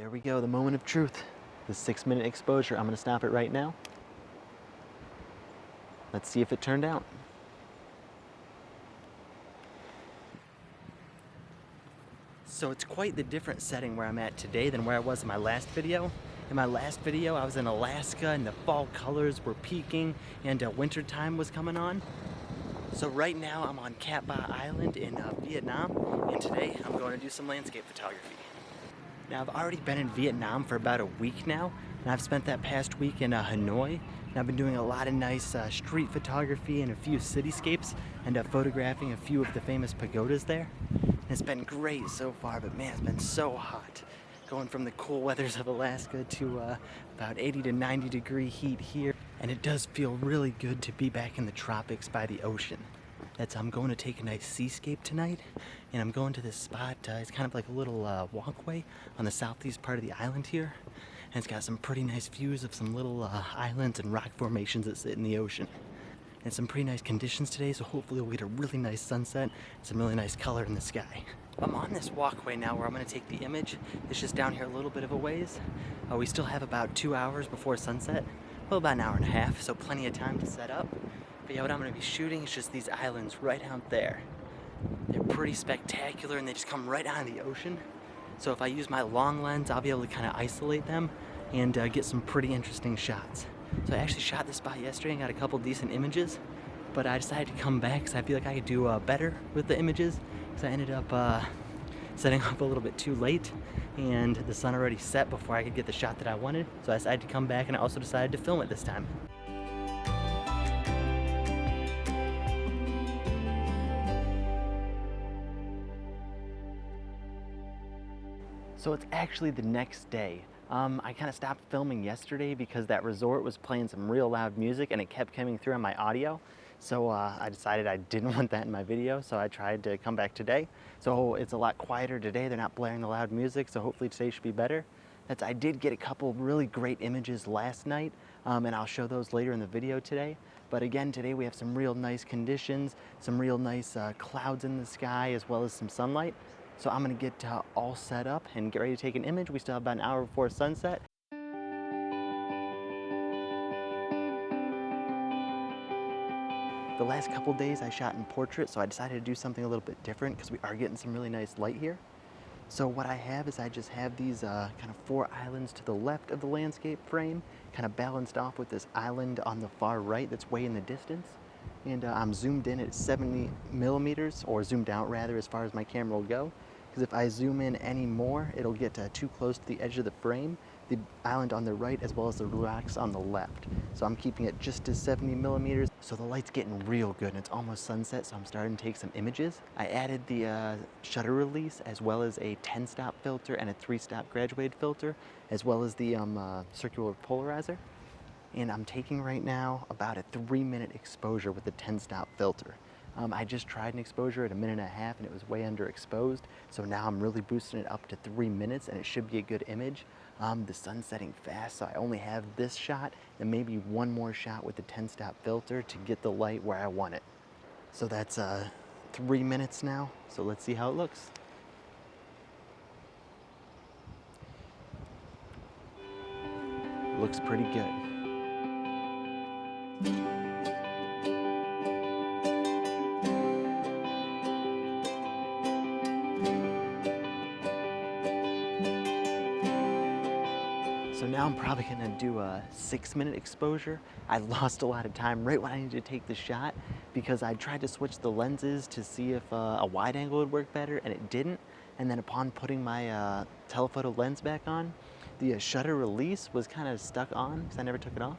There we go, the moment of truth. The 6-minute exposure. I'm gonna stop it right now. Let's see if it turned out. So it's quite the different setting where I'm at today than where I was in my last video. In my last video, I was in Alaska and the fall colors were peaking and winter time was coming on. So right now I'm on Cat Ba Island in Vietnam, and today I'm going to do some landscape photography. Now I've already been in Vietnam for about a week now, and I've spent that past week in Hanoi, and I've been doing a lot of nice street photography and a few cityscapes, and photographing a few of the famous pagodas there. And it's been great so far, but man, it's been so hot. Going from the cool weathers of Alaska to about 80 to 90 degree heat here. And it does feel really good to be back in the tropics by the ocean. I'm going to take a nice seascape tonight, and I'm going to this spot. It's kind of like a little walkway on the southeast part of the island here. And it's got some pretty nice views of some little islands and rock formations that sit in the ocean. And some pretty nice conditions today, so hopefully we'll get a really nice sunset and some really nice color in the sky. I'm on this walkway now where I'm going to take the image. It's just down here a little bit of a ways. We still have about 2 hours before sunset. Well, about an hour and a half, so plenty of time to set up. But yeah, what I'm going to be shooting is just these islands right out there. They're pretty spectacular and they just come right out of the ocean. So if I use my long lens, I'll be able to kind of isolate them and get some pretty interesting shots. So I actually shot this spot yesterday and got a couple decent images, but I decided to come back because I feel like I could do better with the images, because I ended up setting up a little bit too late and the sun already set before I could get the shot that I wanted. So I decided to come back, and I also decided to film it this time. So it's actually the next day. I kind of stopped filming yesterday because that resort was playing some real loud music and it kept coming through on my audio. So I decided I didn't want that in my video, so I tried to come back today. So it's a lot quieter today. They're not blaring the loud music, so hopefully today should be better. I did get a couple really great images last night, and I'll show those later in the video today. But again, today we have some real nice conditions, some real nice clouds in the sky, as well as some sunlight. So I'm gonna get all set up and get ready to take an image. We still have about an hour before sunset. The last couple days I shot in portrait, so I decided to do something a little bit different because we are getting some really nice light here. So what I have is I just have these kind of 4 islands to the left of the landscape frame, kind of balanced off with this island on the far right that's way in the distance. And I'm zoomed in at 70 millimeters, or zoomed out rather, as far as my camera will go. Because if I zoom in any more, it'll get too close to the edge of the frame, the island on the right as well as the rocks on the left. So I'm keeping it just to 70 millimeters. So the light's getting real good and it's almost sunset, so I'm starting to take some images. I added the shutter release as well as a 10-stop filter and a 3-stop graduated filter, as well as the circular polarizer. And I'm taking right now about a 3-minute exposure with the 10-stop filter. I just tried an exposure at 1.5 minutes and it was way underexposed. So now I'm really boosting it up to 3 minutes and it should be a good image. The sun's setting fast, so I only have this shot and maybe one more shot with the 10-stop filter to get the light where I want it. So that's 3 minutes now. So let's see how it looks. Looks pretty good. So now I'm probably gonna do a 6-minute exposure. I lost a lot of time right when I needed to take the shot because I tried to switch the lenses to see if a wide angle would work better, and it didn't. And then upon putting my telephoto lens back on, the shutter release was kind of stuck on because I never took it off.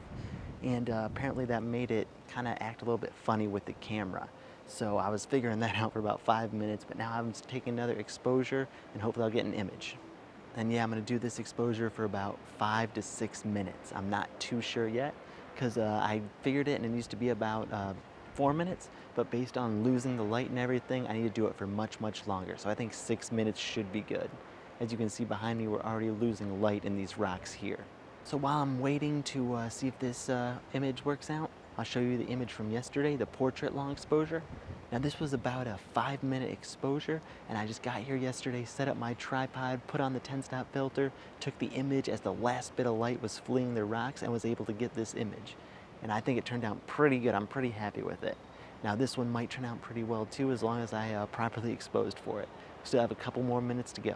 And apparently that made it kind of act a little bit funny with the camera. So I was figuring that out for about 5 minutes, but now I'm taking another exposure and hopefully I'll get an image. And yeah, I'm gonna do this exposure for about 5 to 6 minutes. I'm not too sure yet because I figured it and it needs to be about 4 minutes, but based on losing the light and everything, I need to do it for much, much longer. So I think 6 minutes should be good. As you can see behind me, we're already losing light in these rocks here. So while I'm waiting to see if this image works out, I'll show you the image from yesterday, the portrait long exposure. Now this was about a 5-minute exposure, and I just got here yesterday, set up my tripod, put on the 10-stop filter, took the image as the last bit of light was fleeing the rocks, and was able to get this image. And I think it turned out pretty good. I'm pretty happy with it. Now this one might turn out pretty well too, as long as I properly exposed for it. Still have a couple more minutes to go.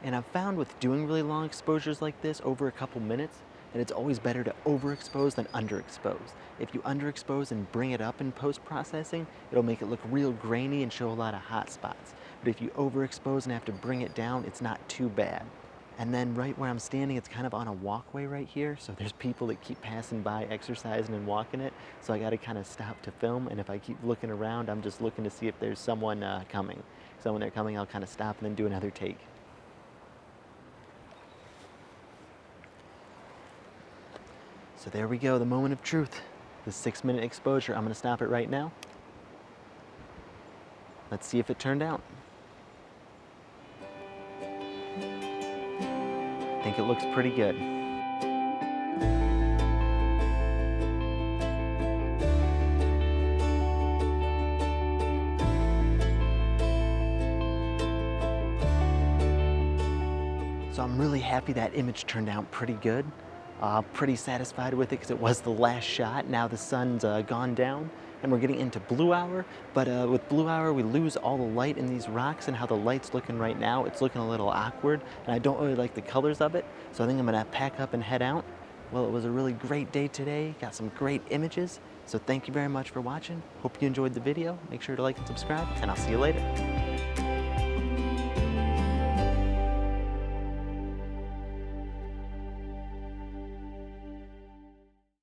And I've found with doing really long exposures like this, over a couple minutes, that it's always better to overexpose than underexpose. If you underexpose and bring it up in post-processing, it'll make it look real grainy and show a lot of hot spots. But if you overexpose and have to bring it down, it's not too bad. And then right where I'm standing, it's kind of on a walkway right here, so there's people that keep passing by, exercising and walking it, so I gotta kind of stop to film, and if I keep looking around, I'm just looking to see if there's someone coming. So when they're coming, I'll kind of stop and then do another take. So there we go, the moment of truth. The 6-minute exposure. I'm gonna stop it right now. Let's see if it turned out. I think it looks pretty good. So I'm really happy that image turned out pretty good. Pretty satisfied with it because it was the last shot. Now the sun's gone down and we're getting into blue hour, but with blue hour we lose all the light in these rocks, and how the light's looking right now, it's looking a little awkward, and I don't really like the colors of it, so I think I'm gonna pack up and head out. Well, it was a really great day today, got some great images, so thank you very much for watching. Hope you enjoyed the video. Make sure to like and subscribe, and I'll see you later.